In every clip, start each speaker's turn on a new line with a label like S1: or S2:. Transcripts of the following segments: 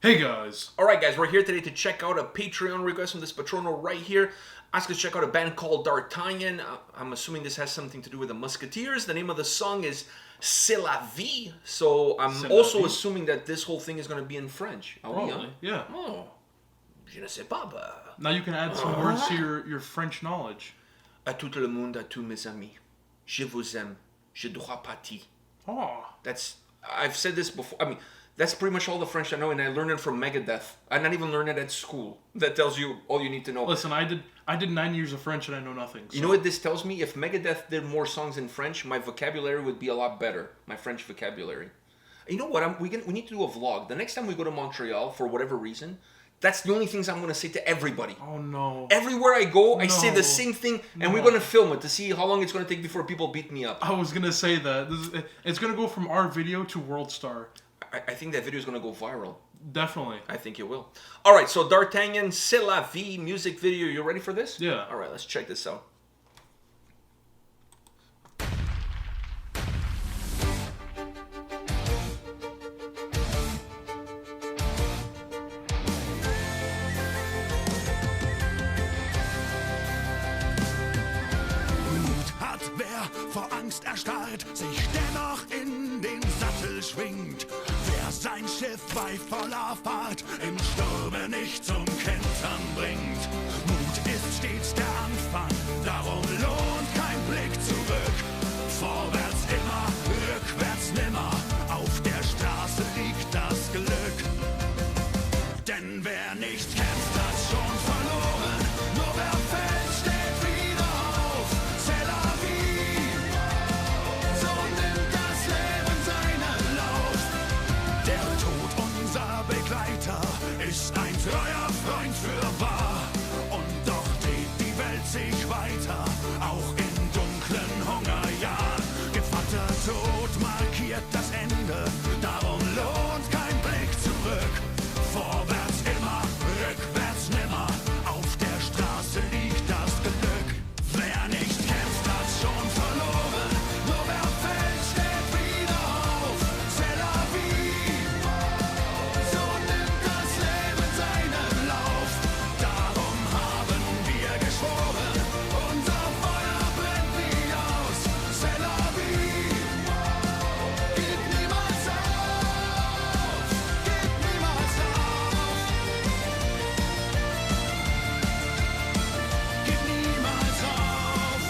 S1: Hey guys!
S2: Alright guys, we're here today to check out a Patreon request from this patrono right here. Ask us to check out a band called dArtagnan. I'm assuming this has something to do with the Musketeers. The name of the song is C'est la vie. So I'm also assuming that this whole thing is going to be in French.
S1: Probably, yeah.
S2: Oh, je ne sais pas.
S1: Now you can add some words to your French knowledge.
S2: À tout le monde, à tous mes amis. Je vous aime. Je dois partir.
S1: Oh.
S2: I've said this before. I mean, that's pretty much all the French I know, and I learned it from Megadeth. I not even learned it at school. That tells you all you need to know.
S1: Listen, I did 9 years of French and I know nothing. So.
S2: You know what this tells me? If Megadeth did more songs in French, my vocabulary would be a lot better. My French vocabulary. You know what? We need to do a vlog. The next time we go to Montreal, for whatever reason, that's the only things I'm going to say to everybody.
S1: Oh no.
S2: Everywhere I go, I say the same thing, and we're going to film it to see how long it's going to take before people beat me up.
S1: I was going to say that. It's going to go from our video to World Star.
S2: I think that video is going to go viral.
S1: Definitely.
S2: I think it will. All right, so dArtagnan, C'est la vie music video. You ready for this?
S1: Yeah.
S2: All right, let's check this out.
S3: Mut hat wer vor Angst erstarrt, sich dennoch in den Sattel schwingt. Wer sein Schiff bei voller Fahrt im Sturme nicht zum Kentern bringt. Mut ist stets der Anfang, darum lohnt kein Blick zurück. Vorwärts immer, rückwärts nimmer, auf der Straße liegt das Glück. Denn wer nicht kämpft, hat schon verloren, nur wer fällt, steht wieder auf. C'est la vie, so nimmt das Leben seinen Lauf. Der Tod, unser Begleiter, ist ein treuer Freund fürwahr. Und doch dreht die Welt sich weiter, auch in dunklen Hungerjahren. Gevatter Tod markiert das Ende, darum lohnt kein Blick zurück. Vorwärts immer, rückwärts nimmer, auf der Straße liegt das Glück. Wer nicht kämpft, hat schon verloren, nur wer fällt, steht wieder auf. C'est la vie, so nimmt das Leben seinen Lauf. Darum haben wir geschworen, unser Feuer brennt nie aus. C'est la vie, gib niemals auf, gib niemals auf, gib niemals auf.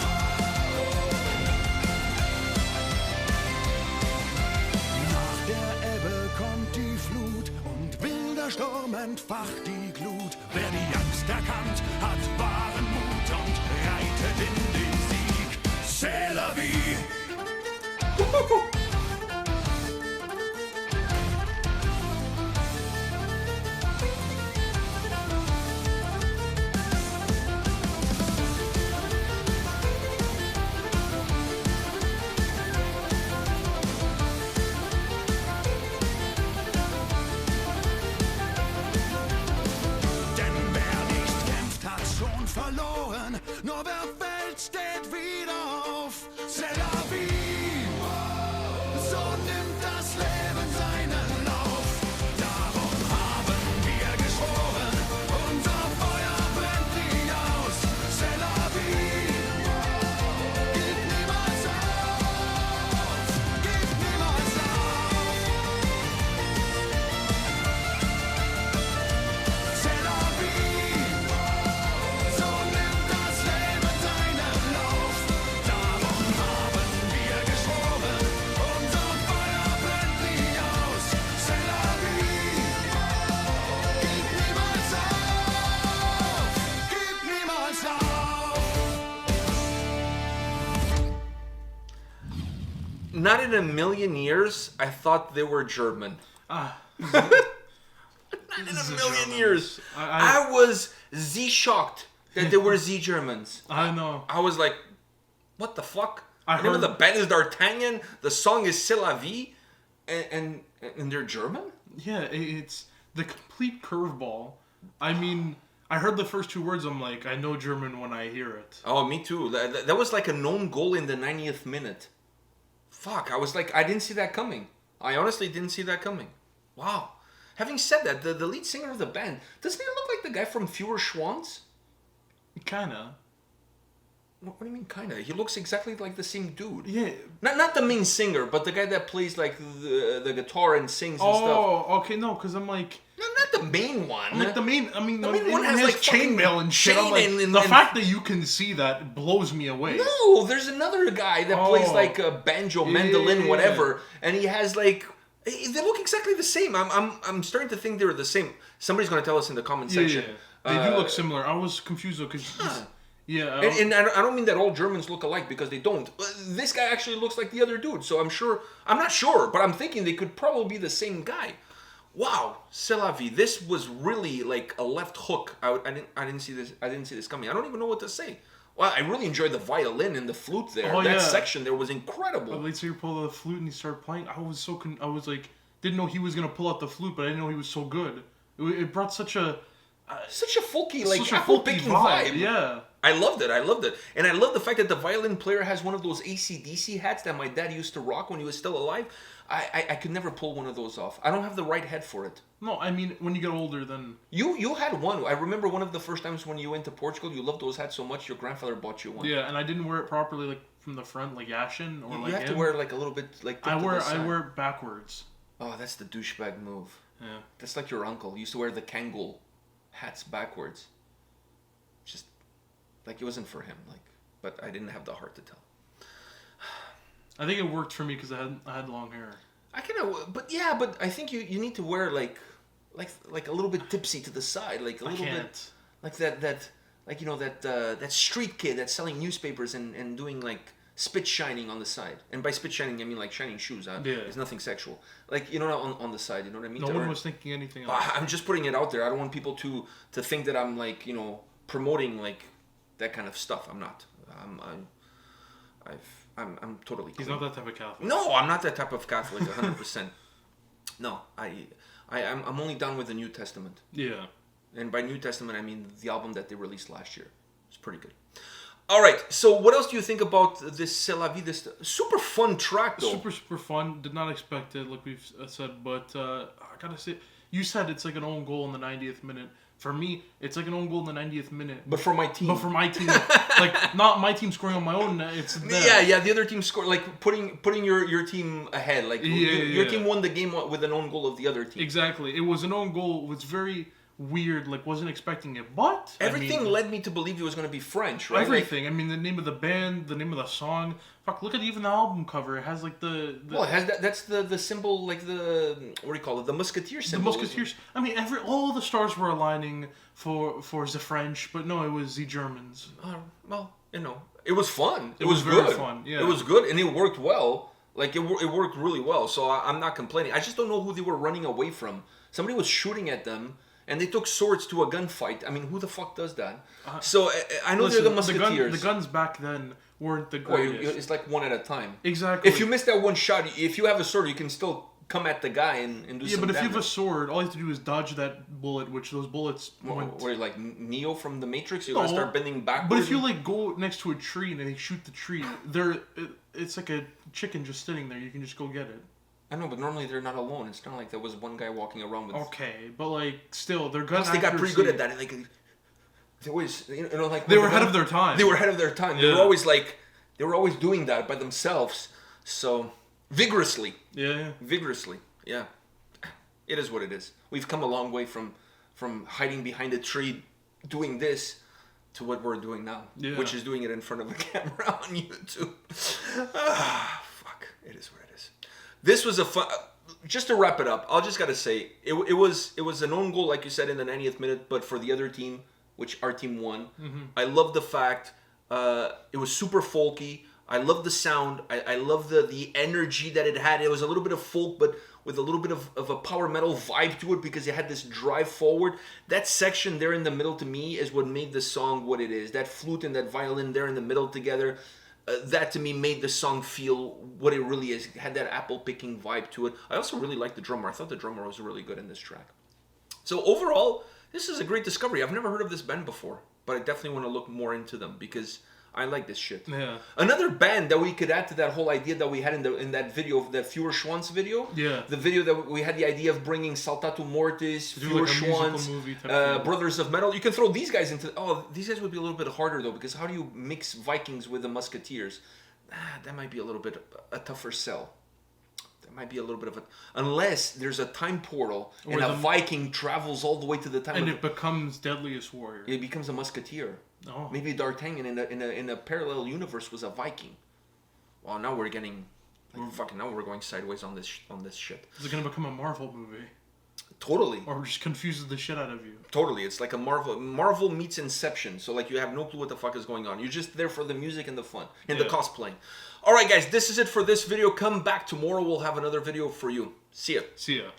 S3: Nach der Ebbe kommt die Flut und wilder Sturm entfacht die Glut. Wer die Angst erkannt, hat wahren Mut und reitet in den Sieg. C'est la vie. Denn wer nicht kämpft, hat schon verloren. Nur wer fällt, steht wieder auf. C'est la vie, so nimmt das Leben seinen Lauf. Darum haben wir geschworen, unser Feuer brennt nie aus. C'est la vie, gib niemals auf, gib niemals auf. C'est la vie, so nimmt das Leben seinen Lauf. Darum haben wir geschworen, unser Feuer brennt nie aus. C'est la vie, gib niemals auf, gib niemals auf.
S2: Not in a million years, I thought they were German.
S1: Ah.
S2: Not in a million years. I was shocked that they were Germans.
S1: I know.
S2: I was like, what the fuck?
S1: I
S2: The name of
S1: heard-
S2: the band is dArtagnan. The song is C'est la vie, and they're German.
S1: Yeah, it's the complete curveball. I mean, I heard the first two words, I'm like, I know German when I hear it.
S2: Oh, me too. That was like a known goal in the 90th minute. Fuck, I was like, I didn't see that coming. I honestly didn't see that coming. Wow. Having said that, the lead singer of the band, doesn't he look like the guy from Fewer Schwans?
S1: Kinda.
S2: What do you mean, kinda? He looks exactly like the same dude.
S1: Yeah.
S2: Not the main singer, but the guy that plays like the guitar and sings and stuff.
S1: Oh, okay, no, because I'm like...
S2: Not the main one.
S1: Like the main one
S2: has
S1: has
S2: like
S1: chainmail and shit. I'm like,
S2: and
S1: the fact that you can see that blows me away.
S2: No, there's another guy that plays like a banjo, mandolin, whatever, and he has like they look exactly the same. I'm starting to think they're the same. Somebody's gonna tell us in the comment section.
S1: They do look similar. I was confused though because
S2: and I don't mean that all Germans look alike because they don't. This guy actually looks like the other dude, so I'm not sure, but I'm thinking they could probably be the same guy. Wow, c'est la vie. This was really like a left hook. I didn't see this. I didn't see this coming. I don't even know what to say. Well, I really enjoyed the violin and the flute there. That section there was incredible.
S1: But later you pull the flute and he started playing. I was like, didn't know he was gonna pull out the flute, but I didn't know he was so good. It brought such a
S2: folky, like apple picking vibe.
S1: Yeah.
S2: I loved it. And I love the fact that the violin player has one of those AC/DC hats that my dad used to rock when he was still alive. I could never pull one of those off. I don't have the right head for it.
S1: No, I mean, when you get older, then...
S2: You had one. I remember one of the first times when you went to Portugal, you loved those hats so much, your grandfather bought you one.
S1: Yeah, and I didn't wear it properly, like, from the front, like Yashin, or
S2: you have to wear it, like, a little bit, like...
S1: I wear it backwards.
S2: Oh, that's the douchebag move.
S1: Yeah.
S2: That's like your uncle. He used to wear the Kangol hats backwards. Just, like, it wasn't for him, like... But I didn't have the heart to tell.
S1: I think it worked for me because I had long hair.
S2: But I think you need to wear like a little bit tipsy to the side, like a little bit, like that street kid that's selling newspapers and doing like spit shining on the side. And by spit shining, I mean like shining shoes. It's nothing sexual. Like on the side, you know what I mean?
S1: No one was thinking anything else.
S2: I'm just putting it out there. I don't want people to think that I'm like promoting like that kind of stuff. I'm not. I'm totally clean.
S1: He's not that type of Catholic.
S2: No, I'm not that type of Catholic, 100%. No, I'm only done with the New Testament.
S1: Yeah. And
S2: by New Testament, I mean the album that they released last year. It's pretty good. All right, so what else do you think about this C'est la vie? This super fun track, though.
S1: Super fun. Did not expect it, like we've said, but I gotta say, you said it's like an own goal in the 90th minute. For me, it's like an own goal in the 90th minute.
S2: But for my team.
S1: Like, not my team scoring on my own. It's them.
S2: Yeah, the other team scored, like, putting your team ahead. Like, your team won the game with an own goal of the other team.
S1: Exactly. It was an own goal. It was very weird. Like, wasn't expecting it. But
S2: everything led me to believe it was going to be French, right?
S1: Everything. I mean, the name of the band, the name of the song. Fuck, look at even the album cover. It has, like,
S2: Well, it has that's the symbol, like the... What do you call it? The Musketeer symbol.
S1: The Musketeers. I mean, all the stars were aligning for the French, but no, it was the Germans.
S2: Well, it was fun. It was
S1: very
S2: good.
S1: Fun, yeah.
S2: It was good, and it worked well. Like, it worked really well, so I'm not complaining. I just don't know who they were running away from. Somebody was shooting at them, and they took swords to a gunfight. I mean, who the fuck does that? So, I know they're the Musketeers.
S1: The guns back then weren't the greatest.
S2: It's like one at a time.
S1: Exactly.
S2: If you miss that one shot, if you have a sword, you can still come at the guy and do some damage. Yeah,
S1: but if you have a sword, all you have to do is dodge that bullet, which those bullets
S2: Where like Neo from the Matrix, you're gonna start bending backwards.
S1: But if you like go next to a tree and they shoot the tree, it's like a chicken just sitting there. You can just go get it.
S2: I know, but normally they're not alone. It's not like there was one guy walking around with...
S1: Okay, but like, still, their gun
S2: Plus, they got pretty good at that. Like, they always, like...
S1: They were ahead of their time.
S2: They were ahead of their time. Yeah. They were always doing that by themselves. So, vigorously.
S1: Yeah.
S2: Vigorously, yeah. It is what it is. We've come a long way from hiding behind a tree doing this to what we're doing now. Yeah. Which is doing it in front of a camera on YouTube. Fuck. It is what it is. This was a fun... Just to wrap it up, I'll just gotta say, it was an own goal, like you said, in the 90th minute, but for the other team, which our team won. Mm-hmm. I love the fact it was super folky. I love the sound. I love the energy that it had. It was a little bit of folk, but with a little bit of a power metal vibe to it because it had this drive forward. That section there in the middle, to me, is what made the song what it is. That flute and that violin there in the middle together, that to me made the song feel what it really is. It had that apple-picking vibe to it. I also really liked the drummer. I thought the drummer was really good in this track. So overall, this is a great discovery. I've never heard of this band before, but I definitely want to look more into them because I like this shit.
S1: Yeah.
S2: Another band that we could add to that whole idea that we had in that video, that Fewer Schwanz video.
S1: Yeah.
S2: The video that we had the idea of bringing Saltato Mortis,
S1: Do
S2: Fewer
S1: like a musical
S2: Schwanz,
S1: movie type thing.
S2: Brothers of Metal. You can throw these guys into. Oh, these guys would be a little bit harder though, because how do you mix Vikings with the Musketeers? That might be a little bit a tougher sell. That might be a little bit of a, unless there's a time portal and a Viking travels all the way to the time
S1: And
S2: of,
S1: it becomes Deadliest Warrior.
S2: it becomes a Musketeer.
S1: Oh.
S2: Maybe D'Artagnan in a parallel universe was a Viking. Well, now we're getting now we're going sideways on this shit.
S1: Is it gonna become a Marvel movie?
S2: Totally.
S1: Or just confuses the shit out of you?
S2: Totally. It's like a Marvel meets Inception. So like you have no clue what the fuck is going on. You're just there for the music and the fun and the cosplaying. All right, guys, this is it for this video. Come back tomorrow. We'll have another video for you. See ya.
S1: See ya.